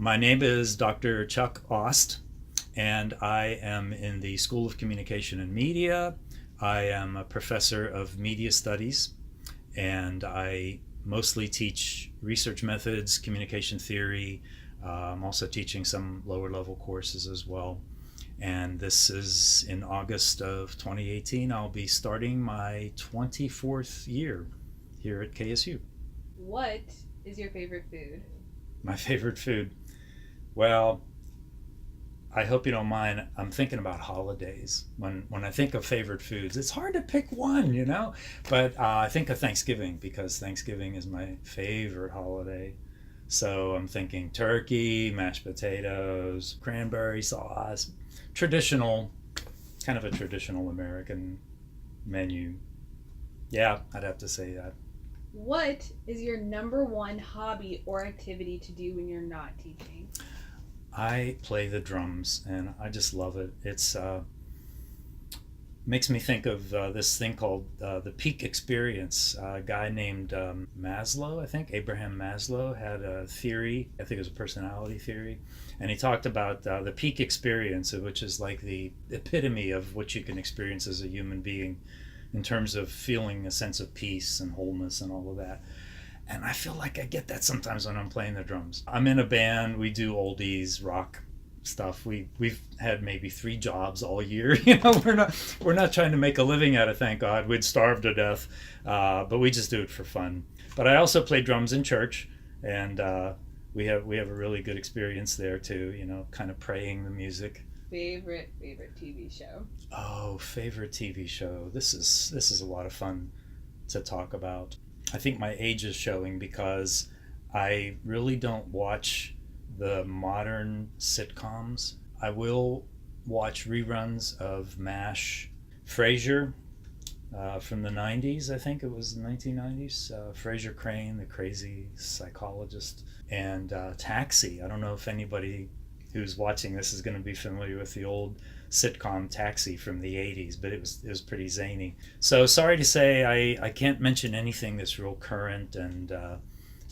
My name is Dr. Chuck Aust, and I am in the School of Communication and Media. I am a professor of media studies, and I mostly teach research methods, communication theory. I'm also teaching some lower level courses as well. And this is in August of 2018. I'll be starting my 24th year here at KSU. What is your favorite food? My favorite food. Well, I hope you don't mind. I'm thinking about holidays. When I think of favorite foods, it's hard to pick one. But I think of Thanksgiving because Thanksgiving is my favorite holiday. So I'm thinking turkey, mashed potatoes, cranberry sauce, traditional, kind of a traditional American menu. Yeah, I'd have to say that. What is your number one hobby or activity to do when you're not teaching? I play the drums and I just love it. It's makes me think of this thing called the peak experience. A guy named Maslow, I think Abraham Maslow, had a theory. I think it was a personality theory, and he talked about the peak experience, which is like the epitome of what you can experience as a human being, in terms of feeling a sense of peace and wholeness and all of that. And I feel like I get that sometimes when I'm playing the drums. I'm in a band. We do oldies, rock stuff. We've had maybe 3 jobs all year. We're not trying to make a living at it. Thank God, we'd starve to death. But we just do it for fun. But I also play drums in church, and we have a really good experience there too. Kind of praying the music. Favorite TV show? Oh, favorite TV show. This is a lot of fun to talk about. I think my age is showing because I really don't watch the modern sitcoms. I will watch reruns of MASH, Frasier from the 90s, I think it was the 1990s. Frasier Crane, the crazy psychologist, and Taxi. I don't know if anybody who's watching this is going to be familiar with the old sitcom Taxi from the 80s, but it was pretty zany. So sorry to say I can't mention anything that's real current and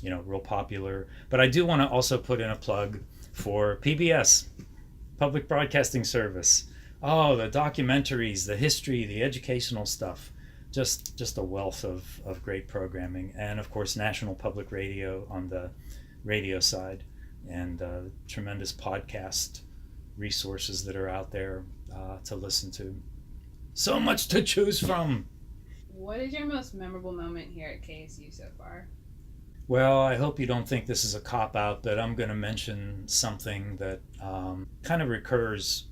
real popular, but I do want to also put in a plug for PBS, Public Broadcasting Service. Oh, the documentaries, the history, the educational stuff, just a wealth of great programming. And of course National Public Radio on the radio side, and tremendous podcast resources that are out there to listen to. So much to choose from. What is your most memorable moment here at KSU so far? Well, I hope you don't think this is a cop-out, but I'm going to mention something that kind of recurs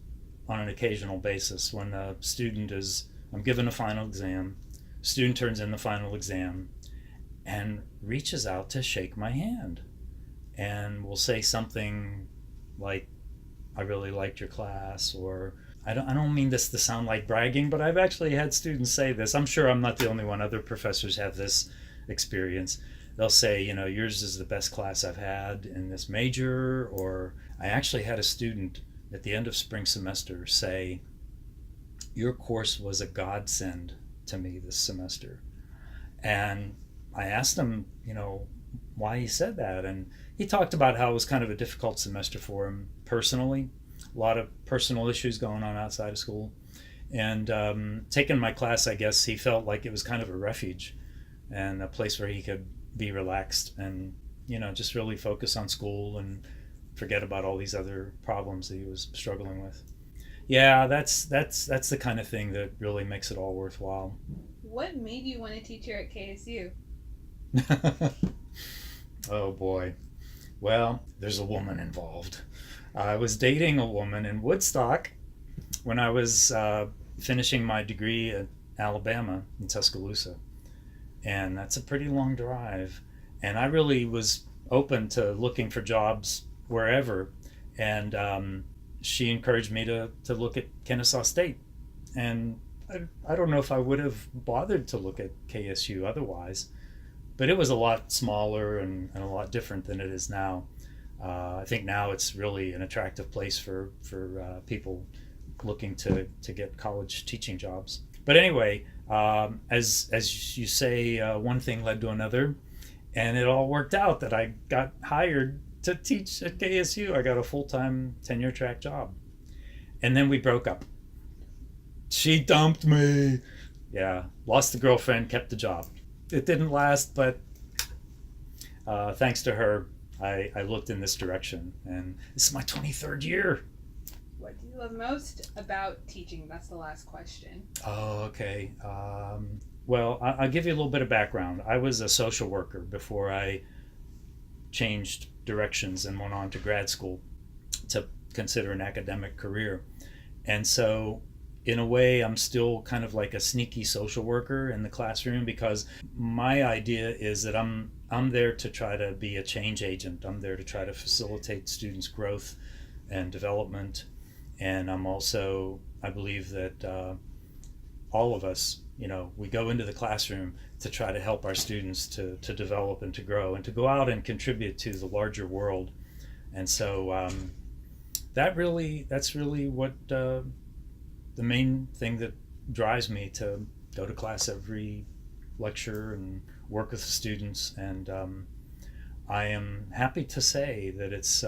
on an occasional basis. When I'm given a final exam, student turns in the final exam and reaches out to shake my hand and will say something like, I really liked your class, or I don't mean this to sound like bragging, but I've actually had students say this. I'm sure I'm not the only one. Other professors have this experience. They'll say, yours is the best class I've had in this major, or I actually had a student at the end of spring semester say, your course was a godsend to me this semester. And I asked him, why he said that, and he talked about how it was kind of a difficult semester for him personally, a lot of personal issues going on outside of school, and taking my class, I guess he felt like it was kind of a refuge and a place where he could be relaxed and just really focus on school and forget about all these other problems that he was struggling with. Yeah, that's the kind of thing that really makes it all worthwhile. What made you want to teach here at KSU? Oh boy. Well, there's a woman involved. I was dating a woman in Woodstock when I was finishing my degree at Alabama in Tuscaloosa. And that's a pretty long drive. And I really was open to looking for jobs wherever. And she encouraged me to look at Kennesaw State. And I don't know if I would have bothered to look at KSU otherwise, but it was a lot smaller and a lot different than it is now. I think now it's really an attractive place for people looking to get college teaching jobs. But anyway, as you say, one thing led to another, and it all worked out that I got hired to teach at KSU. I got a full-time tenure track job. And then we broke up. She dumped me. Yeah, lost the girlfriend, kept the job. It didn't last, but thanks to her, I looked in this direction. And this is my 23rd year. What do you love most about teaching? That's the last question. Oh, okay. Well, I'll give you a little bit of background. I was a social worker before I changed directions and went on to grad school to consider an academic career. And so, in a way, I'm still kind of like a sneaky social worker in the classroom, because my idea is that I'm there to try to be a change agent. I'm there to try to facilitate students' growth and development. And I'm also, I believe that all of us, we go into the classroom to try to help our students to develop and to grow and to go out and contribute to the larger world. And so that's really what the main thing that drives me to go to class every lecture and work with the students. And I am happy to say that it's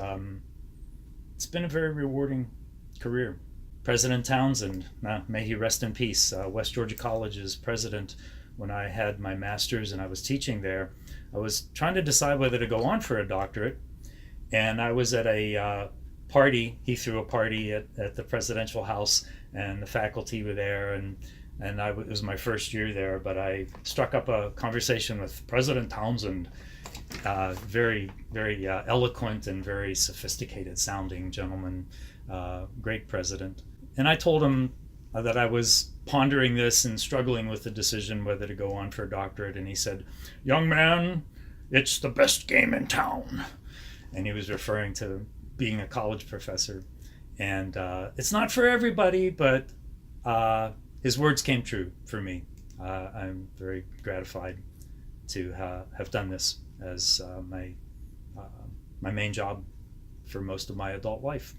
been a very rewarding career. President Townsend, may he rest in peace, West Georgia College's president, when I had my master's and I was teaching there, I was trying to decide whether to go on for a doctorate. And I was at a party. He threw a party at the presidential house, and the faculty were there, and it was my first year there, but I struck up a conversation with President Townsend, very, very eloquent and very sophisticated sounding gentleman, great president. And I told him that I was pondering this and struggling with the decision whether to go on for a doctorate. And he said, "Young man, it's the best game in town." And he was referring to being a college professor. And it's not for everybody, but his words came true for me. I'm very gratified to have done this as my main job for most of my adult life.